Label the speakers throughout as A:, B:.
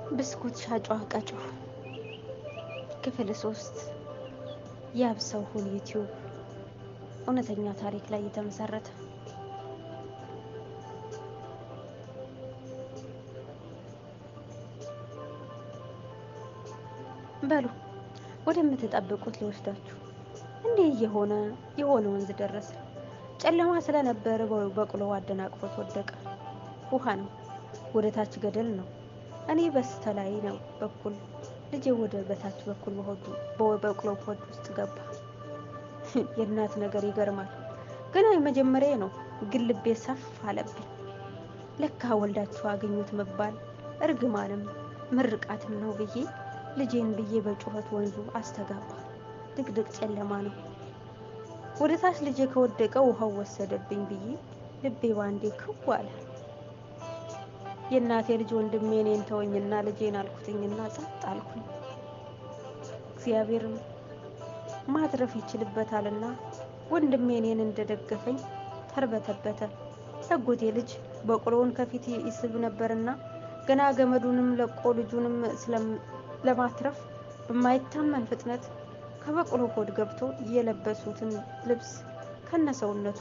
A: ብስኩት ሻጯ ቀጮ ክፍል 3 ያብሰው ሁን ዩቲዩብ እውነተኛ ታሪክ ላይ የተመሰረተ። በሉ ወደምትጠብቁት ልወስዳችሁ። እንዴ የሆነ ወንዝ ደረሰ። ጨለማ ስለነበረ በቅሎ አደናቅፎት ወደቀ። ውሃ ነው፣ ወደ ታች ገደል ነው። እኔ በስተላይ ነው በኩል ልጄ ወደ በታች በኩል በቅሎ ሆድ ውስጥ ገባ። የእናት ነገር ይገርማል። ገና የመጀመሪያ ነው፣ ግን ልቤ ሰፍ አለብኝ። ለካ ወልዳችሁ አገኙት መባል እርግማንም ምርቃትም ነው ብዬ ልጄን ብዬ በጩኸት ወንዙ አስተጋባ። ድቅድቅ ጨለማ ነው። ወደ ታች ልጄ ከወደቀ ውሃው ወሰደብኝ ብዬ ልቤ ባንዴ ክው አለ። የእናቴ ልጅ ወንድሜ እኔን ተወኝና ልጄን አልኩትኝና ጸጥ አልኩኝ። እግዚአብሔርም ማትረፍ ይችልበታልና ወንድሜ እኔን እንደደገፈኝ ተርበተበተ። አጎቴ ልጅ በቅሎውን ከፊት ይስብ ነበርና ገና ገመዱንም ለቆ ልጁንም ለማትረፍ በማይታመን ፍጥነት ከበቅሎ ሆድ ገብቶ የለበሱትን ልብስ ከነሰውነቱ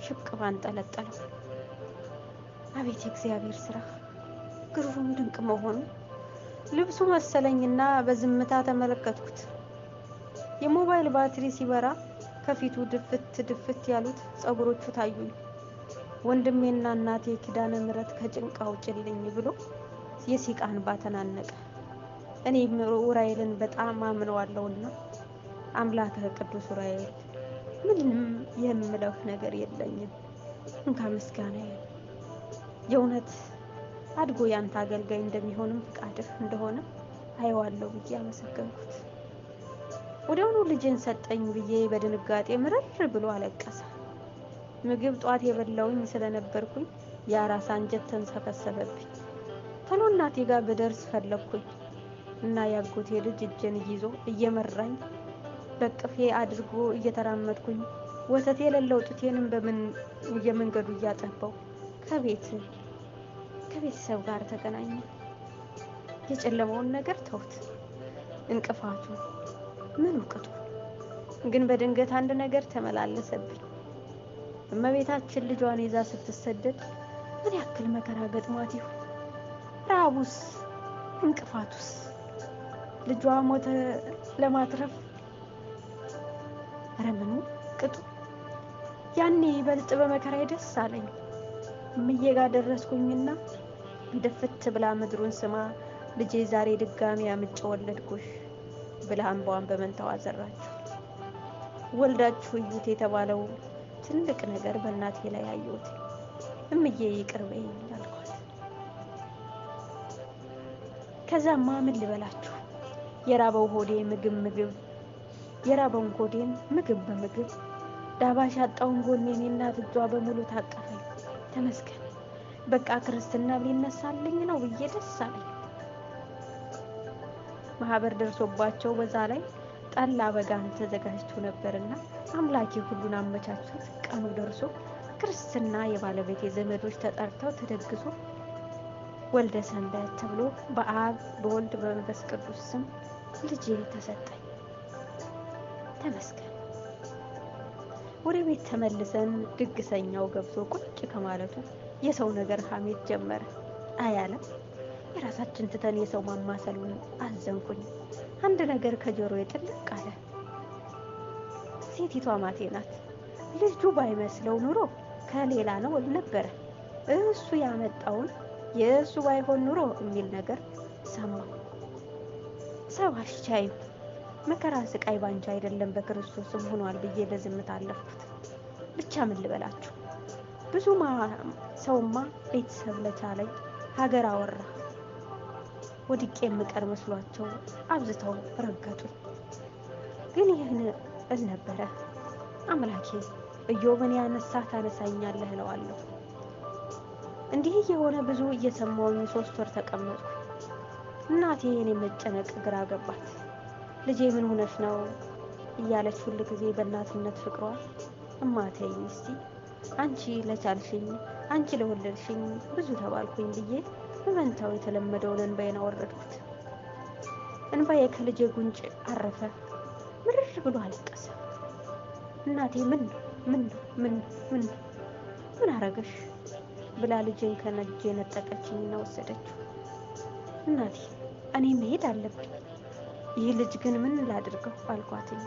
A: ሽቅብ አንጠለጠለው። አቤት የእግዚአብሔር ስራ ግሩም ድንቅ መሆኑ! ልብሱ መሰለኝና በዝምታ ተመለከትኩት። የሞባይል ባትሪ ሲበራ ከፊቱ ድፍት ያሉት ጸጉሮቹ ታዩኝ። ወንድሜና እናቴ ኪዳነ ምሕረት ከጭንቅ አውጭልኝ ብሎ የሲቃን ባተናነቀ። እኔም ኡራኤልን በጣም አምነዋለሁና አምላከ ቅዱስ ኡራኤል ምንም የምለው ነገር የለኝም፣ እንካ ምስጋናዬ። የእውነት አድጎ ያንተ አገልጋይ እንደሚሆንም ፍቃድህ እንደሆነ አየዋለሁ ብዬ አመሰገንኩት። ወዲያውኑ ልጄን ሰጠኝ ብዬ በድንጋጤ ምርር ብሎ አለቀሰ። ምግብ ጧት የበላውኝ ስለነበርኩኝ የአራስ አንጀት ተንሰፈሰበብኝ። ቶሎ እናቴ ጋር በደርስ ፈለኩኝ እና ያጎቴ ልጅ እጄን ይዞ እየመራኝ በቅፌ አድርጎ እየተራመድኩኝ ወተት የሌለው ጡቴንም የመንገዱ እያጠባው ከቤተሰብ ጋር ተገናኘ። የጨለመውን ነገር ተውት፣ እንቅፋቱ ምን ውቅቱ! ግን በድንገት አንድ ነገር ተመላለሰብኝ። እመቤታችን ልጇን ይዛ ስትሰደድ ምን ያክል መከራ ገጥሟት ይሁን? ረሃቡስ፣ እንቅፋቱስ! ልጇ ሞተ ለማትረፍ ረምኑ ቅጡ! ያኔ ይበልጥ በመከራዬ ደስ አለኝ። እምዬ ጋር ደረስኩኝና ድፍት ብላ ምድሩን ስማ ልጄ ዛሬ ድጋሚ አምጬ ወለድኩሽ ብላ እንባዋን በመንታዋ ዘራችሁ። ወልዳችሁ እዩት የተባለው ትልቅ ነገር በእናቴ ላይ አየሁት። እምዬ ይቅር በይኝ አልኳት። ከዛማ ምን ልበላችሁ፣ የራበው ሆዴ የራበውን ሆዴን ምግብ በምግብ ዳባሽ ያጣውን ጎኔን የእናት እጇ በሙሉ ታቀፈኝ። ተመስገን፣ በቃ ክርስትና ሊነሳልኝ ነው ብዬ ደስ አለኝ። ማህበር ደርሶባቸው በዛ ላይ ጠላ በጋን ተዘጋጅቶ ነበርና አምላኬ ሁሉን አመቻችቶት ቀኑ ደርሶ ክርስትና የባለቤቴ ዘመዶች ተጠርተው ተደግሶ ወልደ ሰንበት ተብሎ በአብ በወልድ በመንፈስ ቅዱስ ስም ልጄ ተሰጠኝ። ተመስገን። ወደ ቤት ተመልሰን ድግሰኛው ገብቶ ቁጭ ከማለቱ የሰው ነገር ሐሜት ጀመረ። አያለም የራሳችን ትተን የሰው ማማሰሉን አዘንኩኝ። አንድ ነገር ከጆሮዬ ጥልቅ አለ። ሴቲቷ ማቴ ናት። ልጁ ባይመስለው ኑሮ ከሌላ ነው ነበረ። እሱ ያመጣውን የእሱ ባይሆን ኑሮ የሚል ነገር ሰማሁ። ሰው አሽቻዩ መከራ ስቃይ ባንቺ አይደለም በክርስቶስም ሆኗል ብዬ በዝምታ አለፍኩት። ብቻ ምን ልበላችሁ፣ ብዙ ሰውማ ቤተሰብ ለቻለኝ ሀገር አወራ። ወድቄ የምቀር መስሏቸው አብዝተው ረገጡ። ግን ይህን እል ነበረ፣ አምላኬ ኢዮብን ያነሳ ታነሳኛለህ እለዋለሁ። እንዲህ የሆነ ብዙ እየሰማሁኝ 3 ወር ተቀመጥኩ። እናቴ የኔ መጨነቅ ግራ ገባት። ልጄ ምን ሆነሽ ነው እያለች ሁሉ ጊዜ በእናትነት ፍቅሯ እማተይ እስቲ አንቺ ለቻልሽኝ አንቺ ለወለድሽኝ ብዙ ተባልኩኝ ብዬ በመንታው የተለመደውን እንባዬን አወረድኩት። እንባዬ ከልጄ ጉንጭ አረፈ። ምርር ብሎ አለቀሰ። እናቴ ምን አረገሽ ብላ ልጄን ከነጄ ነጠቀችኝና ወሰደችው። እናቴ እኔ መሄድ አለብኝ፣ ይህ ልጅ ግን ምን ላድርገው አልኳትኝ።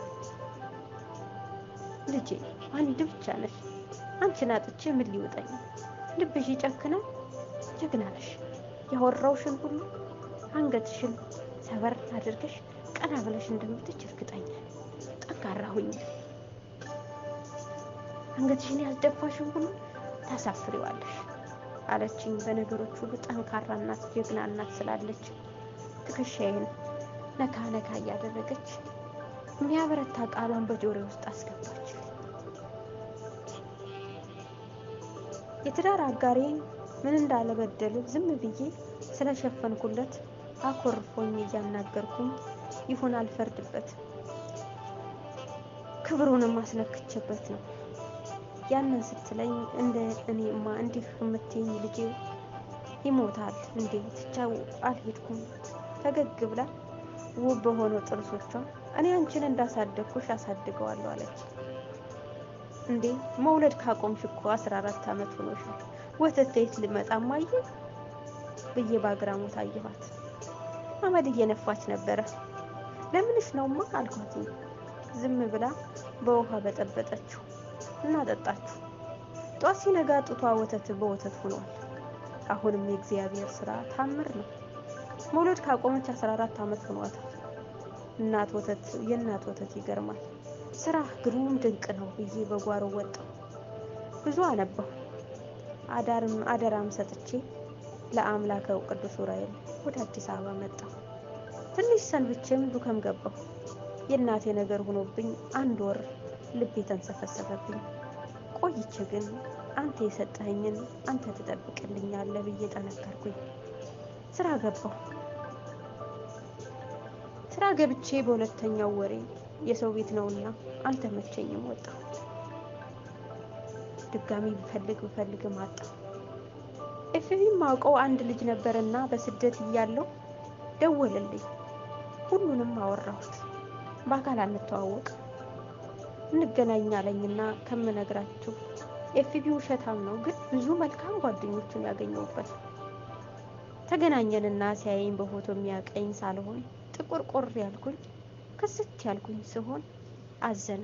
A: ልጄ አንድ ብቻ ነሽ፣ አንቺን አጥቼ ምን ሊወጣኝ? ልብሽ ይጨክናል። ጀግና ነሽ። ያወራውሽን ሁሉ አንገትሽን ሰበር አድርገሽ ቀና ብለሽ እንደምትች እርግጠኛ ጠንካራ ሁኚ። አንገትሽን ያስደፋሽን ሁሉ ታሳፍሪዋለሽ አለችኝ። በነገሮች ሁሉ ጠንካራ እናት፣ ጀግና እናት ስላለች ትከሻዬን ነካ ነካ እያደረገች የሚያበረታ ቃሏን በጆሮዬ ውስጥ አስገባች። የትዳር አጋሬ ምን እንዳለበደል ዝም ብዬ ስለሸፈንኩለት አኮርፎኝ እያናገርኩኝ ይሁን አልፈርድበት፣ ክብሩንም አስነክቼበት ነው። ያንን ስትለኝ እንደ እኔማ እንዲህ የምትይኝ ልጄ ይሞታል እንዴ? ትቻው አልሄድኩም። ፈገግ ብላ ውብ በሆነው ጥርሶቿ እኔ አንቺን እንዳሳደግኩሽ አሳድገዋለሁ አለች። እንዴ መውለድ ካቆምሽ እኮ 14 ዓመት ሆኖሻል። ወተት የት ልመጣ ማየ ብዬ ባግራሞት አየኋት። አመድ እየነፋች ነበረ። ለምንሽ ነውማ አልኳት። ዝም ብላ በውሃ በጠበጠችው እና ጠጣችሁ። ጧት ሲነጋ ጡቷ ወተት በወተት ሆኗል። አሁንም የእግዚአብሔር ስራ ታምር ነው። መውለድ ካቆመች 14 ዓመት ሆኗታል። የእናት ወተት ይገርማል። ስራ ግሩም ድንቅ ነው ብዬ በጓሮ ወጣሁ። ብዙ አነባሁ። አደራም ሰጥቼ ለአምላከው ቅዱስ ዑራኤል ወደ አዲስ አበባ መጣሁ። ትንሽ ሰንብቼም ዱከም ገባሁ። የእናቴ ነገር ሆኖብኝ 1 ወር ልቤ ተንሰፈሰፈብኝ። ቆይቼ ግን አንተ የሰጠኸኝን አንተ ትጠብቅልኛለህ ብዬ ጠነከርኩኝ። ስራ ገባሁ። ስራ ገብቼ በሁለተኛው ወሬ የሰው ቤት ነውና አልተመቸኝም ወጣሁ። ድጋሚ ብፈልግ አጣሁ። ኤፍቢም ማውቀው አንድ ልጅ ነበርና በስደት እያለሁ ደወለልኝ። ሁሉንም አወራሁት። በአካል አንተዋወቅ እንገናኛለኝና ከምነግራችሁ ኤፍቢ ውሸታም ነው፣ ግን ብዙ መልካም ጓደኞችን ያገኘሁበት። ተገናኘንና ሲያየኝ በፎቶ የሚያቀኝ ሳልሆን ጥቁር ቆር ያልኩኝ ከስት ያልኩኝ ሲሆን አዘነ።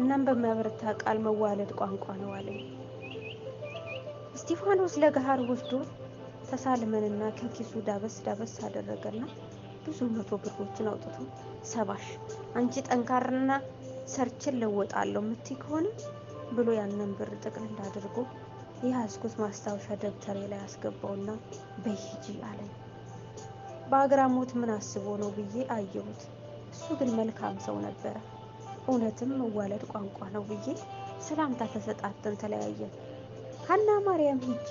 A: እናም በሚያበረታ ቃል መዋለድ ቋንቋ ነው አለኝ። እስጢፋኖስ ለገሃር ወስዶ ተሳልመንና ከኪሱ ዳበስ አደረገና ብዙ 100 ብሮችን አውጥቶ ሰባሽ አንቺ ጠንካራና ሰርችን ለወጣለሁ የምትይ ከሆነ ብሎ ያንን ብር ጥቅልል አድርጎ የያዝኩት ማስታወሻ ደብተሬ ላይ አስገባውና በሂጂ አለኝ። በአግራሞት ምን አስቦ ነው ብዬ አየሁት። እሱ ግን መልካም ሰው ነበረ። እውነትም መዋለድ ቋንቋ ነው ብዬ ሰላምታ ተሰጣጥተን ተለያየን። ሀና ማርያም ሂጄ